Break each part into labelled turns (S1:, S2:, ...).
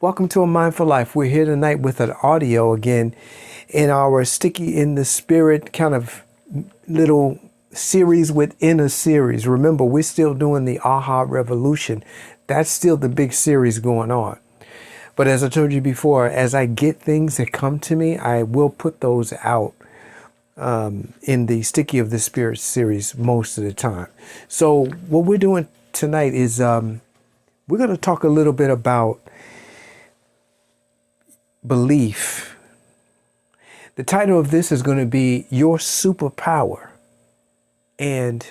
S1: Welcome to A Mindful Life. We're here tonight with an audio again in our Sticky in the Spirit kind of little series within a series. Remember, we're still doing the AHA Revolution. That's still the big series going on. But as I told you before, as I get things that come to me, I will put those out in the Sticky of the Spirit series most of the time. So what we're doing tonight is we're going to talk a little bit about belief. The title of this is going to be Your Superpower and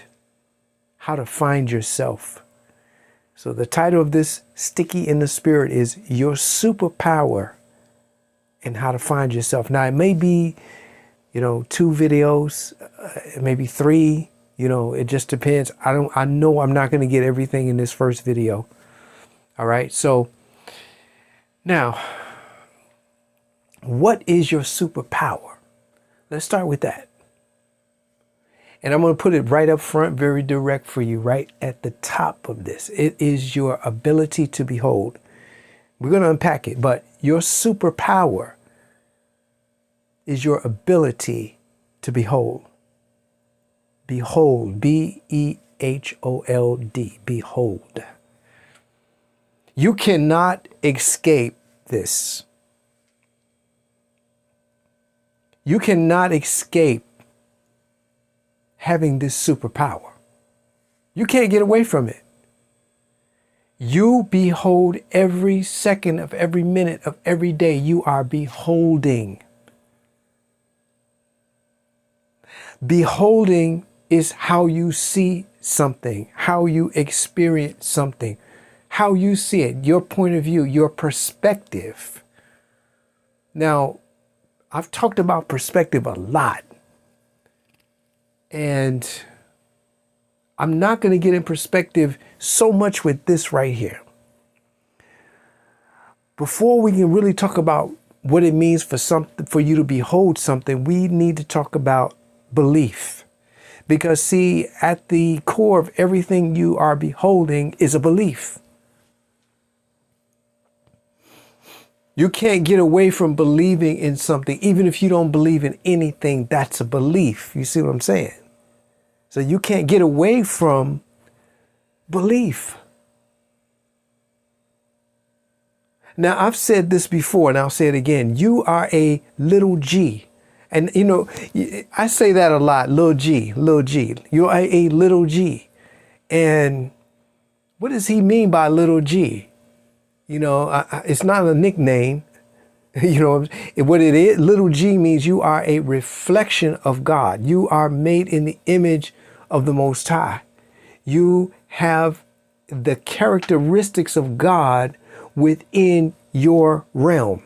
S1: How to Find Yourself. So the title of this Sticky in the Spirit is Your Superpower and How to Find Yourself. Now it may be, 2 videos, maybe 3, it just depends. I know I'm not going to get everything in this first video. All right. So now, what is your superpower? Let's start with that. And I'm going to put it right up front, very direct for you, right at the top of this. It is your ability to behold. We're going to unpack it, but your superpower is your ability to behold. Behold, B-E-H-O-L-D, behold. You cannot escape this. You cannot escape having this superpower. You can't get away from it. You behold every second of every minute of every day. You are beholding. Beholding is how you see something, how you experience something, how you see it, your point of view, your perspective. Now, I've talked about perspective a lot, and I'm not going to get in perspective so much with this right here. Before we can really talk about what it means for you to behold something, we need to talk about belief. Because see, at the core of everything you are beholding is a belief. You can't get away from believing in something. Even if you don't believe in anything, that's a belief. You see what I'm saying? So you can't get away from belief. Now, I've said this before, and I'll say it again. You are a little G. And, I say that a lot, little G, little G. You are a little G. And what does he mean by little G? It's not a nickname. What it is, little G means you are a reflection of God. You are made in the image of the Most High. You have the characteristics of God within your realm.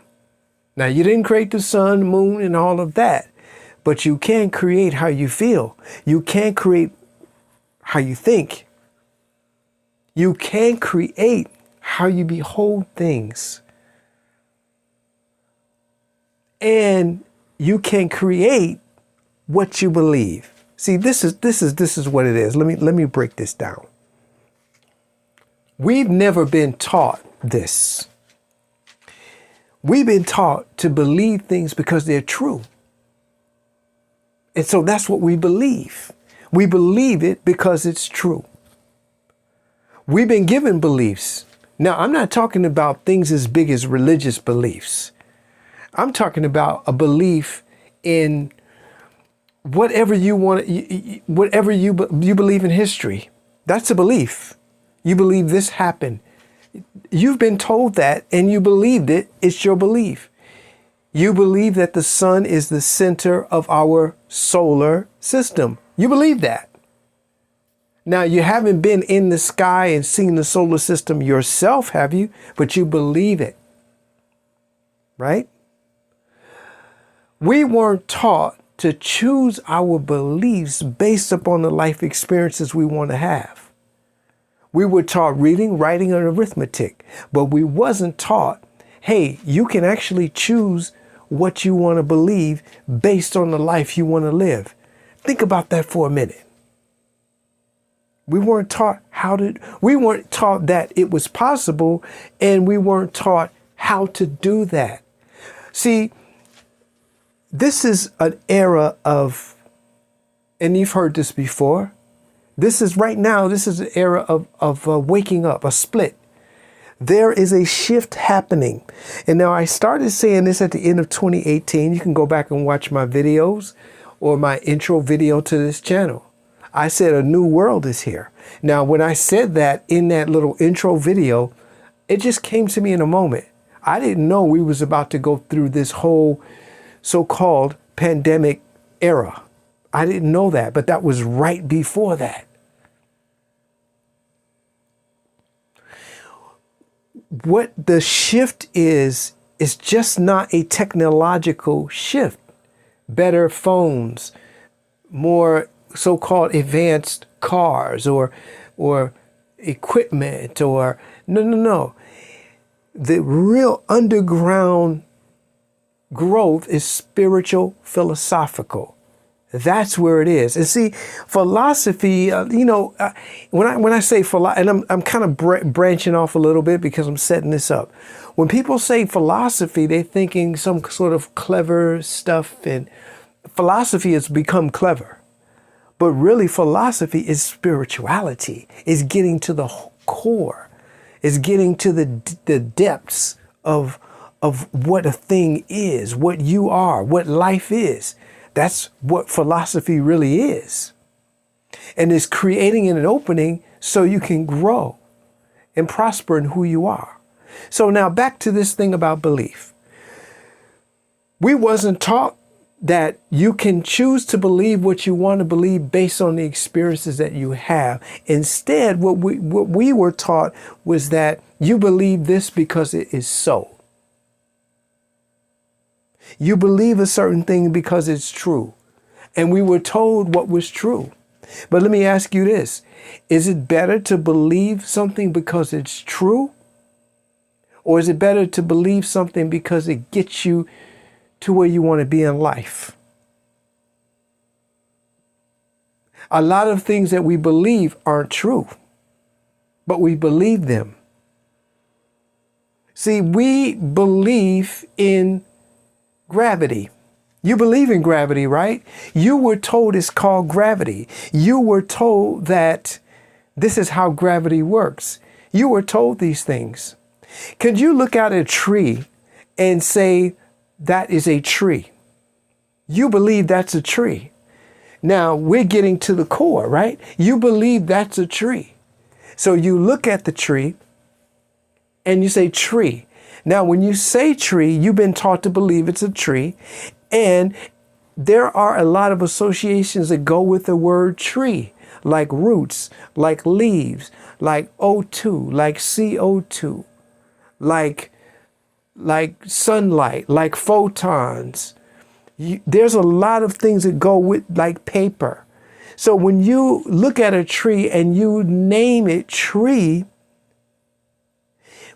S1: Now, you didn't create the sun, moon, and all of that, but you can create how you feel. You can create how you think. You can create how you behold things. And you can create what you believe. See, this is what it is. Let me break this down. We've never been taught this. We've been taught to believe things because they're true. And so that's what we believe. We believe it because it's true. We've been given beliefs. Now, I'm not talking about things as big as religious beliefs. I'm talking about a belief in whatever you want, whatever you believe in history. That's a belief. You believe this happened. You've been told that and you believed it. It's your belief. You believe that the sun is the center of our solar system. You believe that. Now, you haven't been in the sky and seen the solar system yourself, have you? But you believe it, right? We weren't taught to choose our beliefs based upon the life experiences we want to have. We were taught reading, writing, and arithmetic, but we wasn't taught, hey, you can actually choose what you want to believe based on the life you want to live. Think about that for a minute. We weren't taught that it was possible, and we weren't taught how to do that. See, this is an era of, and you've heard this before, this is right now, this is an era of waking up, a split. There is a shift happening. And now I started saying this at the end of 2018. You can go back and watch my videos or my intro video to this channel. I said a new world is here. Now, when I said that in that little intro video, it just came to me in a moment. I didn't know we was about to go through this whole so-called pandemic era. I didn't know that, but that was right before that. What the shift is just not a technological shift. Better phones, more so-called advanced cars or equipment or no. The real underground growth is spiritual, philosophical. That's where it is. And see, philosophy, when I say philosophy, and I'm kind of branching off a little bit because I'm setting this up. When people say philosophy, they're thinking some sort of clever stuff, and philosophy has become clever. But really, philosophy is spirituality. It's getting to the core. It's getting to the depths of what a thing is, what you are, what life is. That's what philosophy really is. And it's creating an opening so you can grow and prosper in who you are. So now back to this thing about belief. We wasn't taught that you can choose to believe what you want to believe based on the experiences that you have. Instead, what we were taught was that you believe this because it is so. You believe a certain thing because it's true. And we were told what was true. But let me ask you this. Is it better to believe something because it's true? Or is it better to believe something because it gets you to where you want to be in life? A lot of things that we believe aren't true, but we believe them. See, we believe in gravity. You believe in gravity, right? You were told it's called gravity. You were told that this is how gravity works. You were told these things. Could you look at a tree and say that is a tree? You believe that's a tree. Now we're getting to the core, right? You believe that's a tree. So you look at the tree and you say tree. Now, when you say tree, you've been taught to believe it's a tree. And there are a lot of associations that go with the word tree, like roots, like leaves, like O2, like CO2, like sunlight, like photons. There's a lot of things that go with, like paper. So when you look at a tree and you name it tree,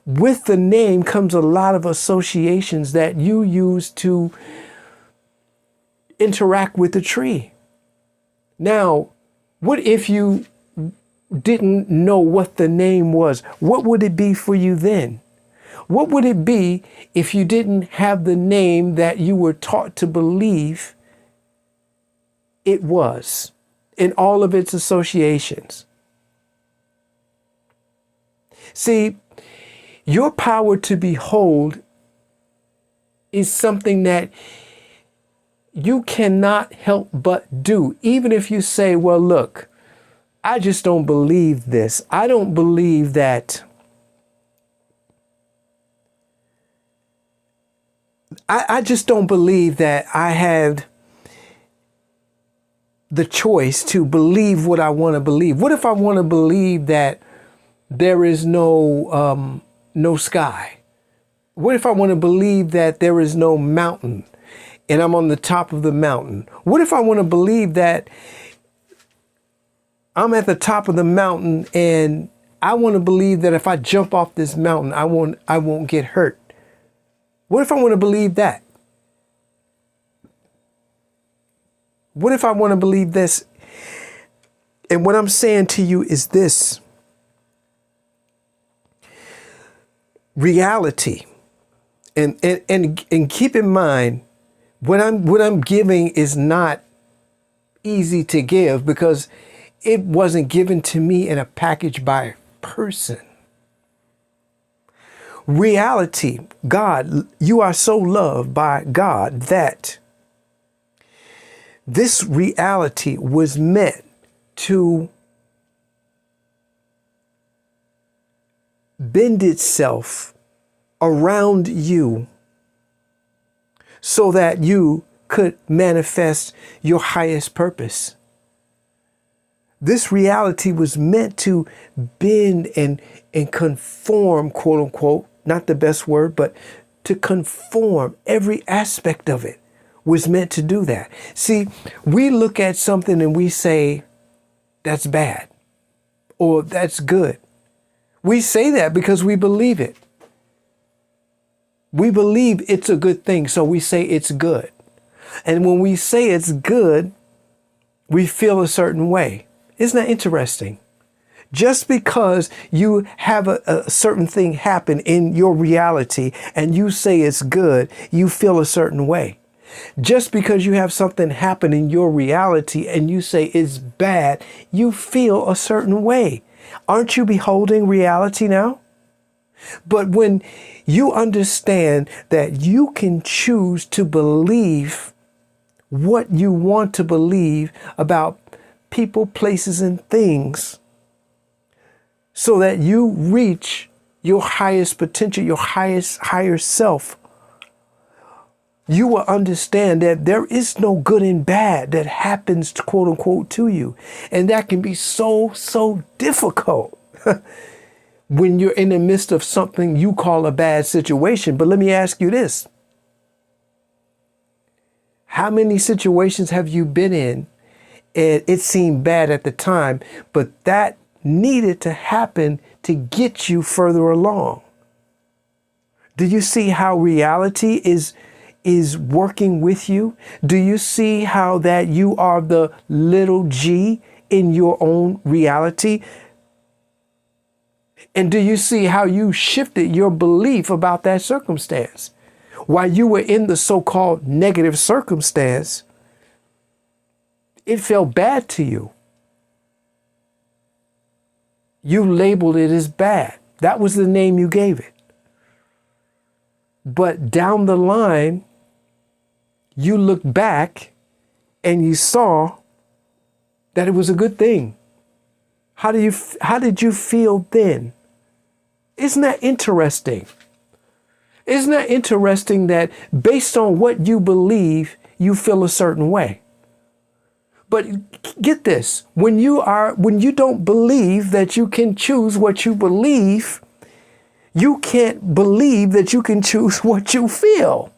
S1: with the name comes a lot of associations that you use to interact with the tree. Now, what if you didn't know what the name was? What would it be for you then? What would it be if you didn't have the name that you were taught to believe it was in all of its associations? See, your power to behold is something that you cannot help but do. Even if you say, well, look, I just don't believe this. I don't believe that. I just don't believe that I had the choice to believe what I want to believe. What if I want to believe that there is no sky? What if I want to believe that there is no mountain and I'm on the top of the mountain? What if I want to believe that I'm at the top of the mountain and I want to believe that if I jump off this mountain, I won't get hurt? What if I want to believe that? What if I want to believe this? And what I'm saying to you is this. Reality And keep in mind, what I'm giving is not easy to give because it wasn't given to me in a package by a person. Reality, God, you are so loved by God that this reality was meant to bend itself around you so that you could manifest your highest purpose. This reality was meant to bend and conform, quote unquote, not the best word, but to conform. Every aspect of it was meant to do that. See, we look at something and we say, that's bad or that's good. We say that because we believe it. We believe it's a good thing, so we say it's good. And when we say it's good, we feel a certain way. Isn't that interesting? Just because you have a certain thing happen in your reality and you say it's good, you feel a certain way. Just because you have something happen in your reality and you say it's bad, you feel a certain way. Aren't you beholding reality now? But when you understand that you can choose to believe what you want to believe about people, places, and things, so that you reach your highest potential, your higher self, you will understand that there is no good and bad that happens, quote unquote, to you. And that can be so difficult when you're in the midst of something you call a bad situation. But let me ask you this. How many situations have you been in and it seemed bad at the time, but that needed to happen to get you further along? Do you see how reality is working with you? Do you see how that you are the little g in your own reality? And do you see how you shifted your belief about that circumstance? While you were in the so-called negative circumstance, it felt bad to you. You labeled it as bad. That was the name you gave it. But down the line, you looked back and you saw that it was a good thing. How did you feel then? Isn't that interesting? Isn't that interesting that based on what you believe, you feel a certain way? But get this, when you don't believe that you can choose what you believe, you can't believe that you can choose what you feel.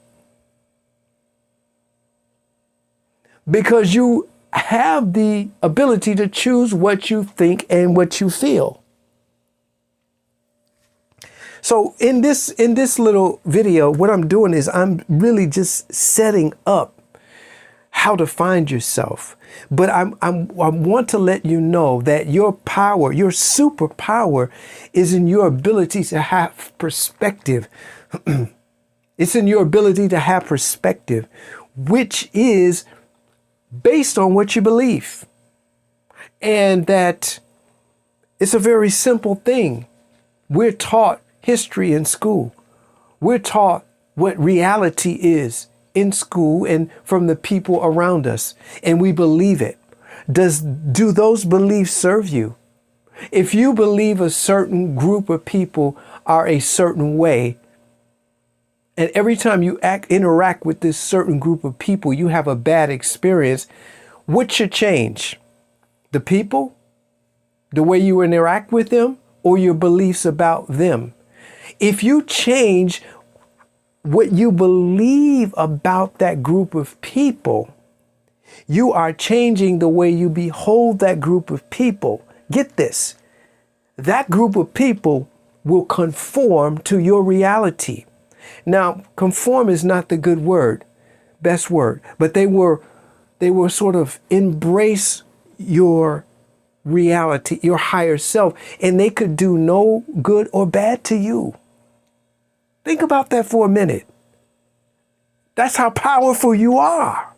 S1: Because you have the ability to choose what you think and what you feel. So in this little video, what I'm doing is I'm really just setting up how to find yourself. But I want to let you know that your power, your superpower, is in your ability to have perspective. It's in your ability to have perspective, which is based on what you believe. And that it's a very simple thing. We're taught history in school. We're taught what reality is in school and from the people around us, and we believe it. Do those beliefs serve you? If you believe a certain group of people are a certain way, and every time you interact with this certain group of people, you have a bad experience, what should change? The people? The way you interact with them? Or your beliefs about them? If you change what you believe about that group of people, you are changing the way you behold that group of people. Get this. That group of people will conform to your reality. Now, conform is not the good word, best word, but they were sort of embrace your reality, your higher self, and they could do no good or bad to you. Think about that for a minute. That's how powerful you are.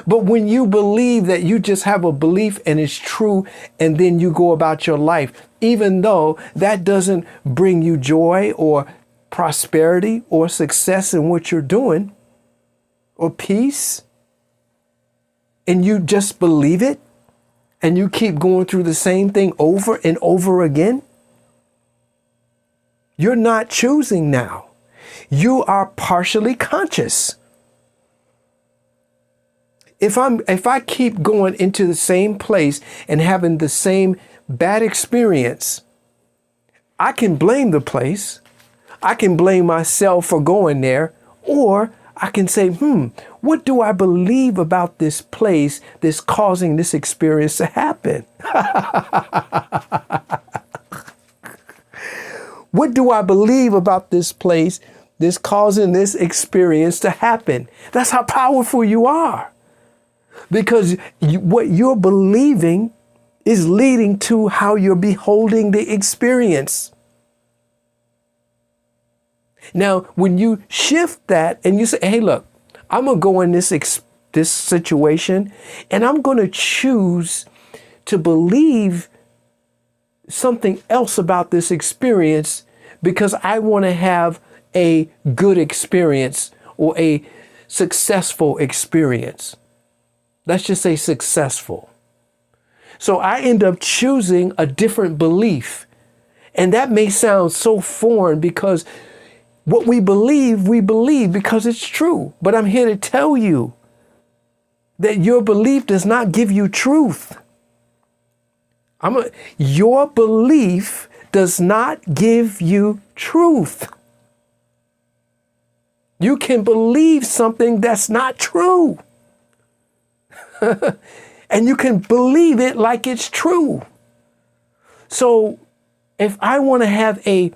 S1: But when you believe that you just have a belief and it's true, and then you go about your life, even though that doesn't bring you joy or prosperity or success in what you're doing or peace, and you just believe it and you keep going through the same thing over and over again, you're not choosing now. You are partially conscious. If I keep going into the same place and having the same bad experience, I can blame the place. I can blame myself for going there, or I can say, what do I believe about this place that's causing this experience to happen? What do I believe about this place that's causing this experience to happen? That's how powerful you are. Because what you're believing is leading to how you're beholding the experience. Now, when you shift that and you say, hey, look, I'm going to go in this situation and I'm going to choose to believe something else about this experience because I want to have a good experience or a successful experience. Let's just say successful. So I end up choosing a different belief. And that may sound so foreign because what we believe because it's true. But I'm here to tell you that your belief does not give you truth. Your belief does not give you truth. You can believe something that's not true. And you can believe it like it's true. So if I want to have a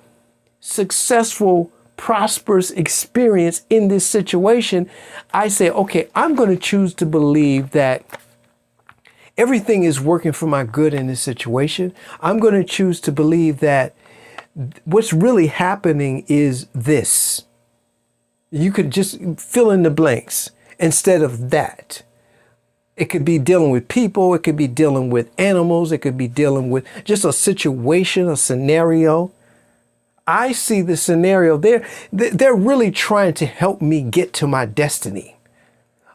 S1: successful, prosperous experience in this situation, I say, okay, I'm going to choose to believe that everything is working for my good in this situation. I'm going to choose to believe that what's really happening is this. You could just fill in the blanks instead of that. It could be dealing with people. It could be dealing with animals. It could be dealing with just a situation, a scenario. I see the scenario there. They're really trying to help me get to my destiny.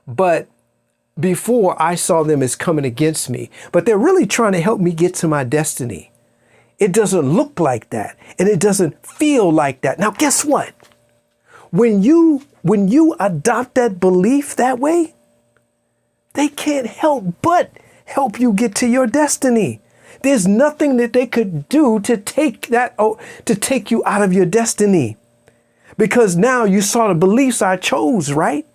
S1: But before I saw them as coming against me, but they're really trying to help me get to my destiny. It doesn't look like that. And it doesn't feel like that. Now, guess what? When you adopt that belief that way, they can't help but help you get to your destiny. There's nothing that they could do to take you out of your destiny. Because now you saw the beliefs I chose, right?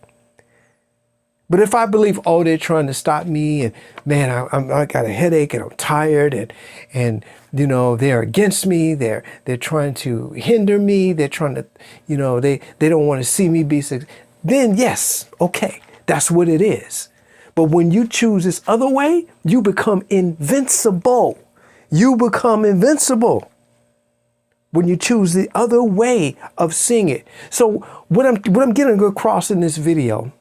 S1: But if I believe, oh, they're trying to stop me, and man, I got a headache and I'm tired, and you know, they're against me, they're trying to hinder me, they're trying to, you know, they don't want to see me be successful, then yes, okay, that's what it is. But when you choose this other way, you become invincible. You become invincible when you choose the other way of seeing it. So what I'm getting across in this video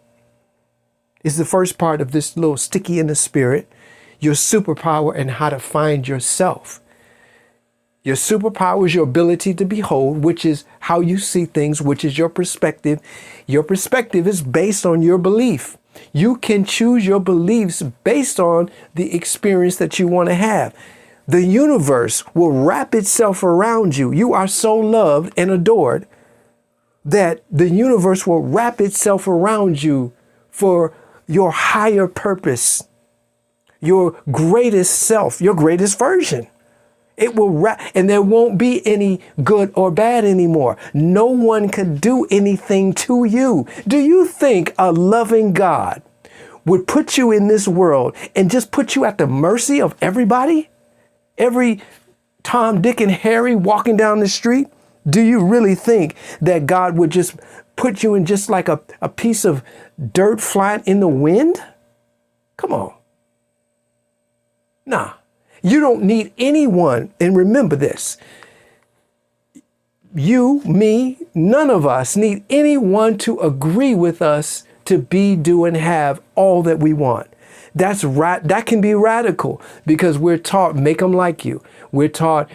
S1: is the first part of this little sticky in the spirit, your superpower and how to find yourself. Your superpower is your ability to behold, which is how you see things, which is your perspective. Your perspective is based on your belief. You can choose your beliefs based on the experience that you want to have. The universe will wrap itself around you. You are so loved and adored that the universe will wrap itself around you for your higher purpose, your greatest self, your greatest version. It will wrap, and there won't be any good or bad anymore. No one can do anything to you. Do you think a loving God would put you in this world and just put you at the mercy of everybody? Every Tom, Dick, and Harry walking down the street? Do you really think that God would just put you in just like a piece of dirt flying in the wind? Come on. Nah. You don't need anyone. And remember this. You, me, none of us need anyone to agree with us to be, do, and have all that we want. That's right. That can be radical because we're taught, make them like you. We're taught,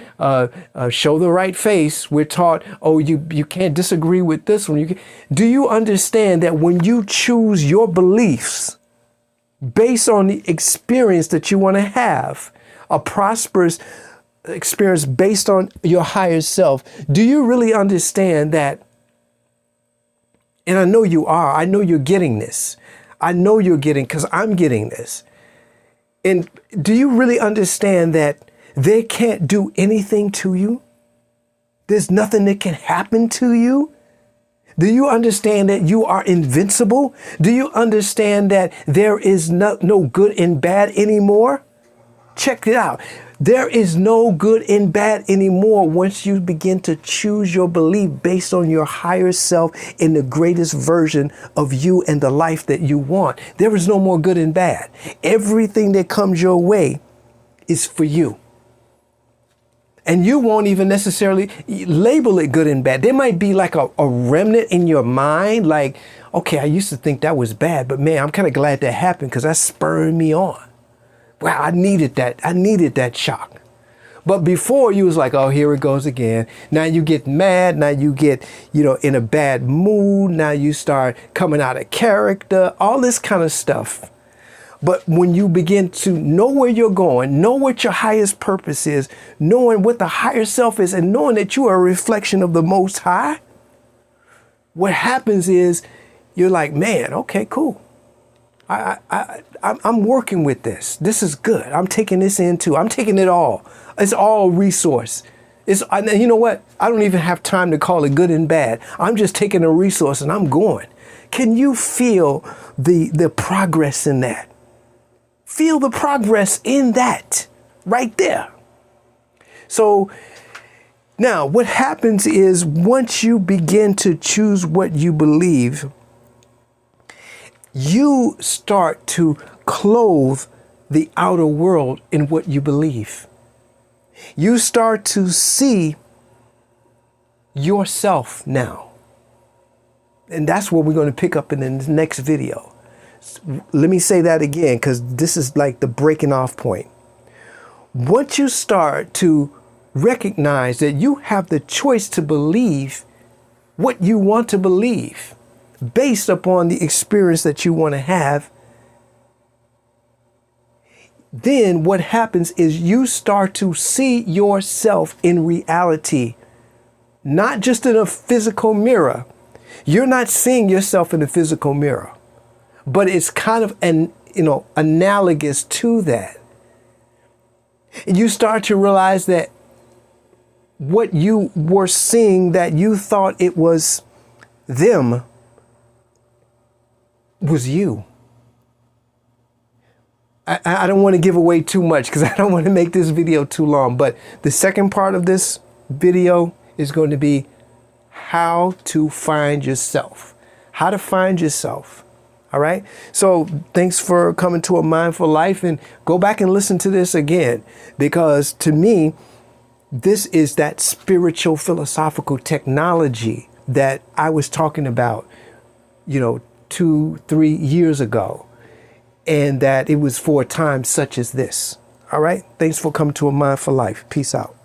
S1: show the right face. We're taught, oh, you can't disagree with this one. Do you understand that when you choose your beliefs based on the experience that you want to have, a prosperous experience based on your higher self, do you really understand that? And I know you are. I know you're getting this. I know you're getting, because I'm getting this. And do you really understand that they can't do anything to you? There's nothing that can happen to you? Do you understand that you are invincible? Do you understand that there is no good and bad anymore? Check it out. There is no good and bad anymore once you begin to choose your belief based on your higher self in the greatest version of you and the life that you want. There is no more good and bad. Everything that comes your way is for you. And you won't even necessarily label it good and bad. There might be like a remnant in your mind, like, okay, I used to think that was bad, but man, I'm kind of glad that happened because that's spurring me on. Wow, I needed that. I needed that shock. But before you was like, oh, here it goes again. Now you get mad. Now you get, in a bad mood. Now you start coming out of character, all this kind of stuff. But when you begin to know where you're going, know what your highest purpose is, knowing what the higher self is, and knowing that you are a reflection of the Most High, what happens is you're like, man, okay, cool. I'm working with this. This is good. I'm taking this in too. I'm taking it all. It's all resource. You know what? I don't even have time to call it good and bad. I'm just taking a resource and I'm going. Can you feel the progress in that? Feel the progress in that right there. So now what happens is once you begin to choose what you believe, you start to clothe the outer world in what you believe. You start to see yourself now. And that's what we're going to pick up in the next video. Let me say that again, because this is like the breaking off point. Once you start to recognize that you have the choice to believe what you want to believe, based upon the experience that you want to have, then what happens is you start to see yourself in reality, not just in a physical mirror. You're not seeing yourself in a physical mirror, but it's kind of analogous to that. And you start to realize that what you were seeing, that you thought it was them, was you. I don't want to give away too much because I don't want to make this video too long, but the second part of this video is going to be how to find yourself. How to find yourself. All right. So thanks for coming to A Mindful Life, and go back and listen to this again, because to me, this is that spiritual philosophical technology that I was talking about, 2-3 years ago, and that it was for a time such as this. All right. Thanks for coming to A Mindful Life. Peace out.